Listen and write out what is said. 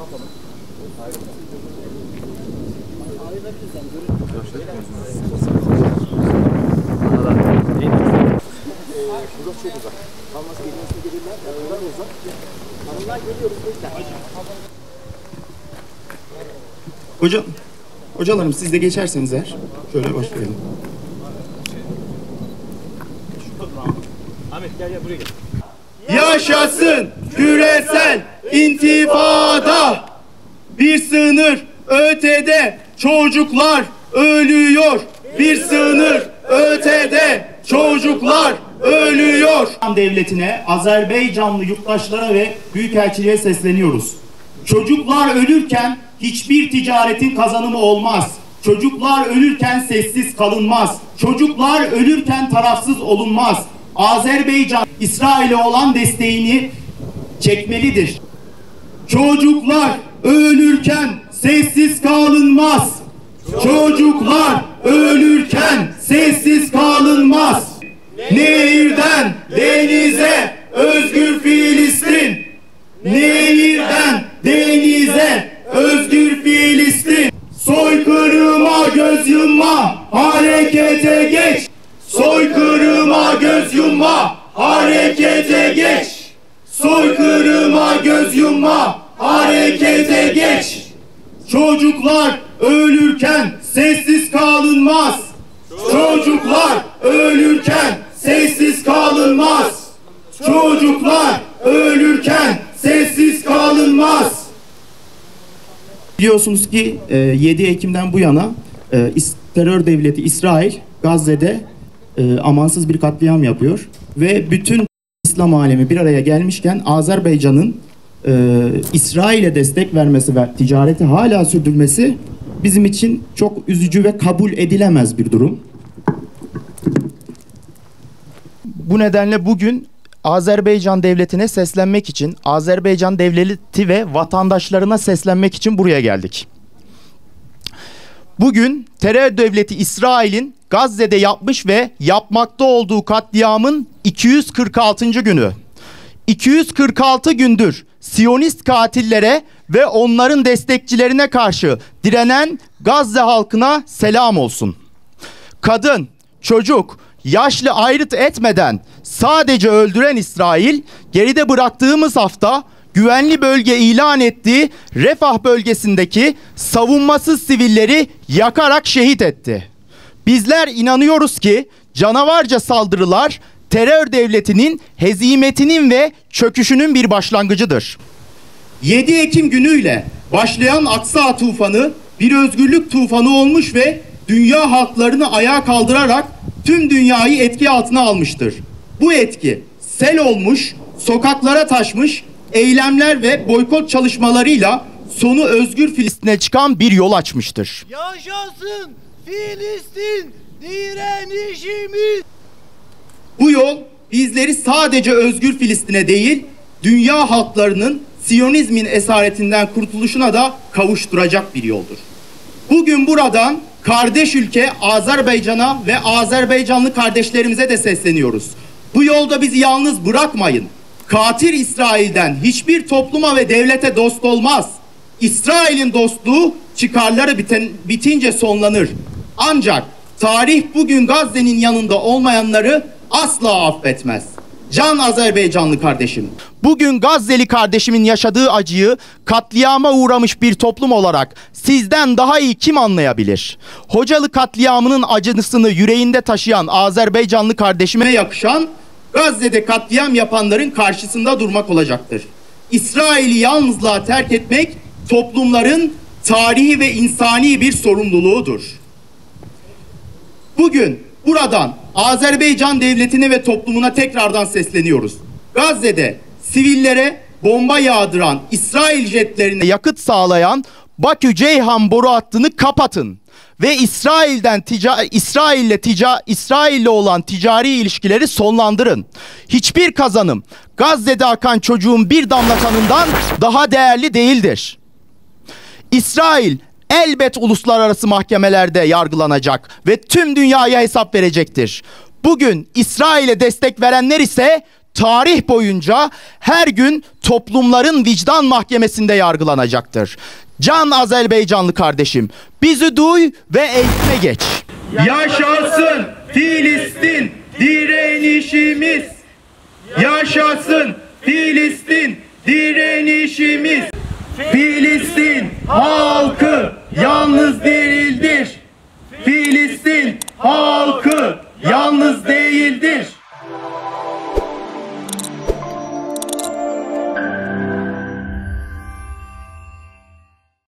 Çok uzak. Kalması gelmesine gelirler. Onlar uzak. Hanımlar geliyoruz. Hocalarım siz de geçerseniz eğer. Şöyle başlayalım. Ahmet gel buraya gel. Yaşasın küresel intifada. Bir sınır ötede çocuklar ölüyor. Bir sınır ötede çocuklar ölüyor. Devletine, Azerbaycanlı yurttaşlara ve büyükelçiliğe sesleniyoruz. Çocuklar ölürken hiçbir ticaretin kazanımı olmaz. Çocuklar ölürken sessiz kalınmaz. Çocuklar ölürken tarafsız olunmaz. Azerbaycan, İsrail'e olan desteğini çekmelidir. Çocuklar ölürken sessiz kalınmaz. Çocuklar ölürken sessiz kalınmaz. Nehirden denize özgür Filistin. Nehirden denize özgür Filistin. Soykırıma göz yumma, harekete geç. Soykırıma göz yumma, harekete geç. Soykırıma göz yumma, harekete geç. Çocuklar ölürken sessiz kalınmaz. Çocuklar ölürken sessiz kalınmaz. Çocuklar ölürken sessiz kalınmaz. Biliyorsunuz ki 7 Ekim'den bu yana terör devleti İsrail Gazze'de amansız bir katliam yapıyor ve bütün İslam alemi bir araya gelmişken Azerbaycan'ın İsrail'e destek vermesi ve ticareti hala sürdürmesi bizim için çok üzücü ve kabul edilemez bir durum. Bu nedenle bugün Azerbaycan devletine seslenmek için, Azerbaycan devleti ve vatandaşlarına seslenmek için buraya geldik. Bugün terör devleti İsrail'in Gazze'de yapmış ve yapmakta olduğu katliamın 246. günü. 246 gündür Siyonist katillere ve onların destekçilerine karşı direnen Gazze halkına selam olsun. Kadın, çocuk, yaşlı ayrıt etmeden sadece öldüren İsrail, geride bıraktığımız hafta güvenli bölge ilan ettiği Refah bölgesindeki savunmasız sivilleri yakarak şehit etti. Bizler inanıyoruz ki canavarca saldırılar terör devletinin hezimetinin ve çöküşünün bir başlangıcıdır. 7 Ekim günüyle başlayan Aksa tufanı bir özgürlük tufanı olmuş ve dünya halklarını ayağa kaldırarak tüm dünyayı etki altına almıştır. Bu etki sel olmuş, sokaklara taşmış, eylemler ve boykot çalışmalarıyla sonu özgür Filistin'e çıkan bir yol açmıştır. Yaşasın Filistin direnişimiz. Bu yol bizleri sadece özgür Filistin'e değil, dünya halklarının Siyonizmin esaretinden kurtuluşuna da kavuşturacak bir yoldur. Bugün buradan kardeş ülke Azerbaycan'a ve Azerbaycanlı kardeşlerimize de sesleniyoruz. Bu yolda bizi yalnız bırakmayın. Katil İsrail'den hiçbir topluma ve devlete dost olmaz. İsrail'in dostluğu çıkarları bitince sonlanır. Ancak tarih bugün Gazze'nin yanında olmayanları asla affetmez. Can Azerbaycanlı kardeşim. Bugün Gazze'li kardeşimin yaşadığı acıyı katliama uğramış bir toplum olarak sizden daha iyi kim anlayabilir? Hocalı katliamının acısını yüreğinde taşıyan Azerbaycanlı kardeşime yakışan Gazze'de katliam yapanların karşısında durmak olacaktır. İsrail'i yalnızlığa terk etmek toplumların tarihi ve insani bir sorumluluğudur. Bugün buradan Azerbaycan devletine ve toplumuna tekrardan sesleniyoruz. Gazze'de sivillere bomba yağdıran İsrail jetlerine yakıt sağlayan Bakü-Ceyhan boru hattını kapatın ve İsrail'le olan ticari ilişkileri sonlandırın. Hiçbir kazanım Gazze'de akan çocuğun bir damla kanından daha değerli değildir. İsrail elbet uluslararası mahkemelerde yargılanacak ve tüm dünyaya hesap verecektir. Bugün İsrail'e destek verenler ise tarih boyunca her gün toplumların vicdan mahkemesinde yargılanacaktır. Can Azerbaycanlı kardeşim, bizi duy ve eğitime geç. Yaşasın Filistin direnişimiz. Yaşasın Filistin direnişimiz. Filistin halkı yalnız değildir. Filistin halkı